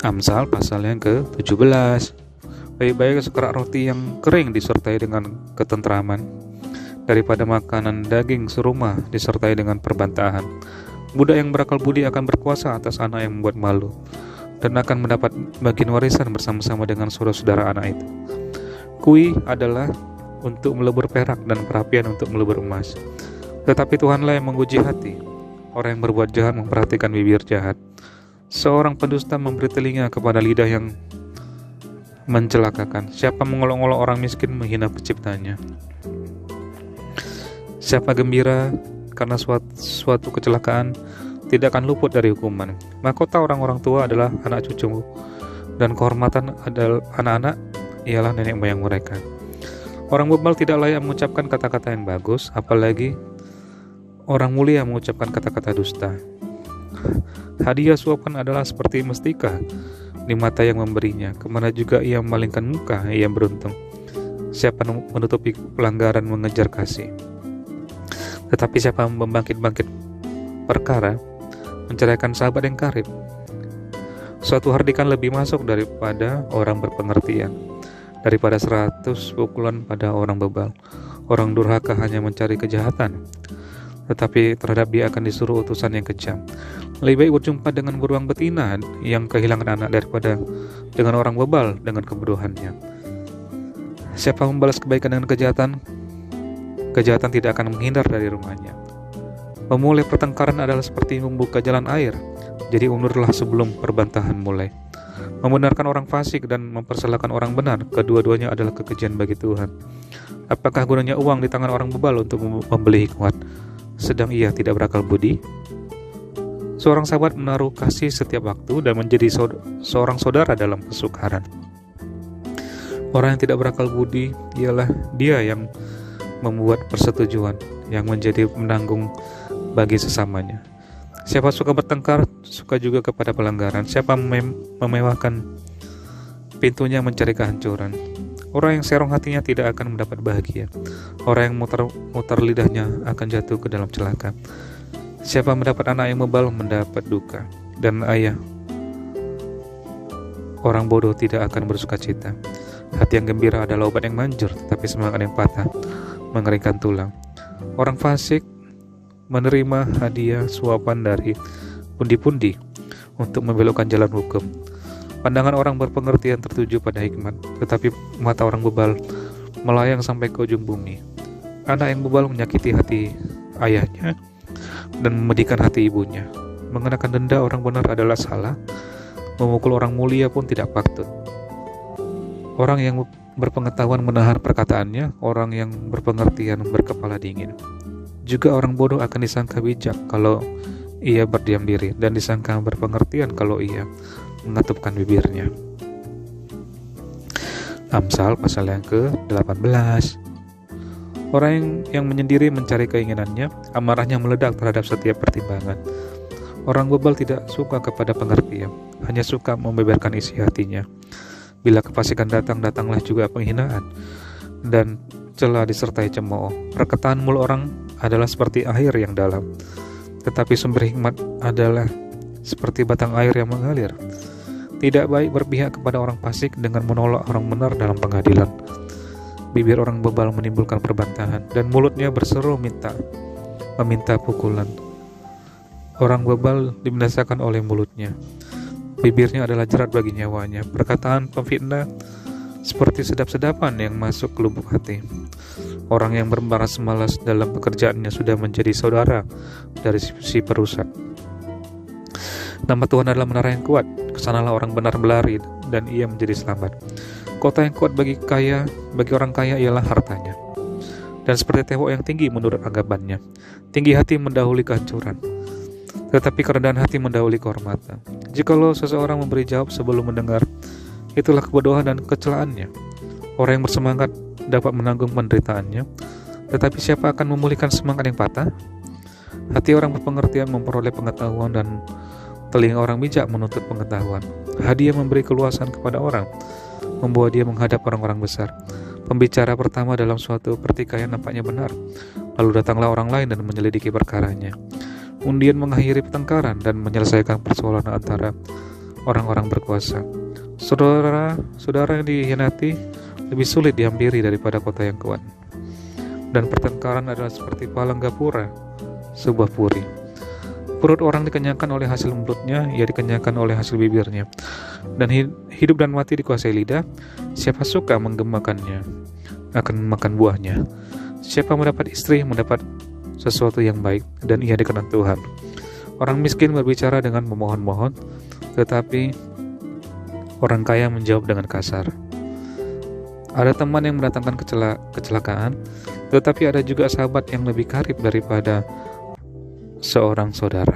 Amsal pasal yang ke-17. Lebih baik sekerak roti yang kering disertai dengan ketentraman daripada makanan daging serumah disertai dengan perbantahan. Budak yang berakal budi akan berkuasa atas anak yang membuat malu, dan akan mendapat bagian warisan bersama-sama dengan saudara-saudara anak itu. Kui adalah untuk melebur perak dan perapian untuk melebur emas. Tetapi Tuhanlah yang menguji hati. Orang yang berbuat jahat memperhatikan bibir jahat. Seorang pendusta memberi telinga kepada lidah yang mencelakakan. Siapa mengolok-olok orang miskin menghina penciptanya. Siapa gembira karena suatu kecelakaan tidak akan luput dari hukuman. Mahkota orang-orang tua adalah anak cucu, dan kehormatan adalah anak-anak ialah nenek moyang mereka. Orang bebal tidak layak mengucapkan kata-kata yang bagus, apalagi orang mulia mengucapkan kata-kata dusta. Hadiah suapan adalah seperti mustika di mata yang memberinya. Kemana juga ia memalingkan muka, ia beruntung. Siapa menutupi pelanggaran mengejar kasih. Tetapi siapa membangkit-bangkit perkara, menceraikan sahabat yang karib. Suatu hardikan lebih masuk daripada orang berpengertian, daripada 100 pukulan pada orang bebal. Orang durhaka hanya mencari kejahatan, tetapi terhadap dia akan disuruh utusan yang kejam. Lebih baik berjumpa dengan beruang betina yang kehilangan anak daripada dengan orang bebal dengan kebodohannya. Siapa membalas kebaikan dengan kejahatan, kejahatan tidak akan menghindar dari rumahnya. Memulai pertengkaran adalah seperti membuka jalan air, jadi undurlah sebelum perbantahan mulai. Membenarkan orang fasik dan mempersalahkan orang benar, kedua-duanya adalah kekejian bagi Tuhan. Apakah gunanya uang di tangan orang bebal untuk membeli hikmat, sedang ia tidak berakal budi? Seorang sahabat menaruh kasih setiap waktu dan menjadi seorang saudara dalam kesukaran. Orang yang tidak berakal budi ialah dia yang membuat persetujuan, yang menjadi penanggung bagi sesamanya. Siapa suka bertengkar, suka juga kepada pelanggaran. Siapa memewahkan pintunya mencari kehancuran. Orang yang serong hatinya tidak akan mendapat bahagia. Orang yang mutar lidahnya akan jatuh ke dalam celaka. Siapa mendapat anak yang bebal mendapat duka, dan ayah orang bodoh tidak akan bersuka cita. Hati yang gembira adalah obat yang manjur, tetapi semangat yang patah mengeringkan tulang. Orang fasik menerima hadiah suapan dari pundi-pundi untuk membelokkan jalan hukum. Pandangan orang berpengertian tertuju pada hikmat, tetapi mata orang bebal melayang sampai ke ujung bumi. Anak yang bebal menyakiti hati ayahnya dan memedihkan hati ibunya. Mengenakan denda orang benar adalah salah, memukul orang mulia pun tidak patut. Orang yang berpengetahuan menahan perkataannya, orang yang berpengertian berkepala dingin. Juga orang bodoh akan disangka bijak kalau ia berdiam diri, dan disangka berpengertian kalau ia mengatupkan bibirnya. Amsal pasal yang ke-18. Orang yang menyendiri mencari keinginannya, amarahnya meledak terhadap setiap pertimbangan. Orang bebal tidak suka kepada pengertian, hanya suka membeberkan isi hatinya. Bila kefasikan datang, datanglah juga penghinaan, dan celah disertai cemooh. Perkataan mulut orang adalah seperti air yang dalam, tetapi sumber hikmat adalah seperti batang air yang mengalir. Tidak baik berpihak kepada orang fasik dengan menolak orang benar dalam pengadilan. Bibir orang bebal menimbulkan perbantahan, dan mulutnya berseru meminta pukulan. Orang bebal dibinasakan oleh mulutnya. Bibirnya adalah jerat bagi nyawanya. Perkataan pemfitnah seperti sedap-sedapan yang masuk ke lubuk hati. Orang yang bermalas-malas dalam pekerjaannya sudah menjadi saudara dari si perusak. Nama Tuhan adalah menara yang kuat. Kesanalah orang benar berlari, dan ia menjadi selamat. Kota yang kuat bagi orang kaya ialah hartanya, dan seperti tembok yang tinggi menurut anggapannya. Tinggi hati mendahului kehancuran, tetapi kerendahan hati mendahului kehormatan. Jikalau seseorang memberi jawab sebelum mendengar, itulah kebodohan dan kecelaannya. Orang yang bersemangat dapat menanggung penderitaannya, tetapi siapa akan memulihkan semangat yang patah? Hati orang berpengertian memperoleh pengetahuan, dan telinga orang bijak menuntut pengetahuan. Hadiah memberi keluasan kepada orang, membawa dia menghadap orang-orang besar. Pembicara pertama dalam suatu pertikaian nampaknya benar, lalu datanglah orang lain dan menyelidiki perkaranya. Undian mengakhiri pertengkaran dan menyelesaikan persoalan antara orang-orang berkuasa. Saudara yang dikhianati lebih sulit dihampiri daripada kota yang kuat. Dan pertengkaran adalah seperti palang gapura, sebuah puri. Perut orang dikenyangkan oleh hasil mulutnya, ia dikenyangkan oleh hasil bibirnya. Dan hidup dan mati dikuasai lidah. Siapa suka menggemakannya akan makan buahnya. Siapa mendapat istri mendapat sesuatu yang baik, dan ia dikenal Tuhan. Orang miskin berbicara dengan memohon-mohon, tetapi orang kaya menjawab dengan kasar. Ada teman yang mendatangkan kecelakaan, tetapi ada juga sahabat yang lebih karib daripada seorang saudara.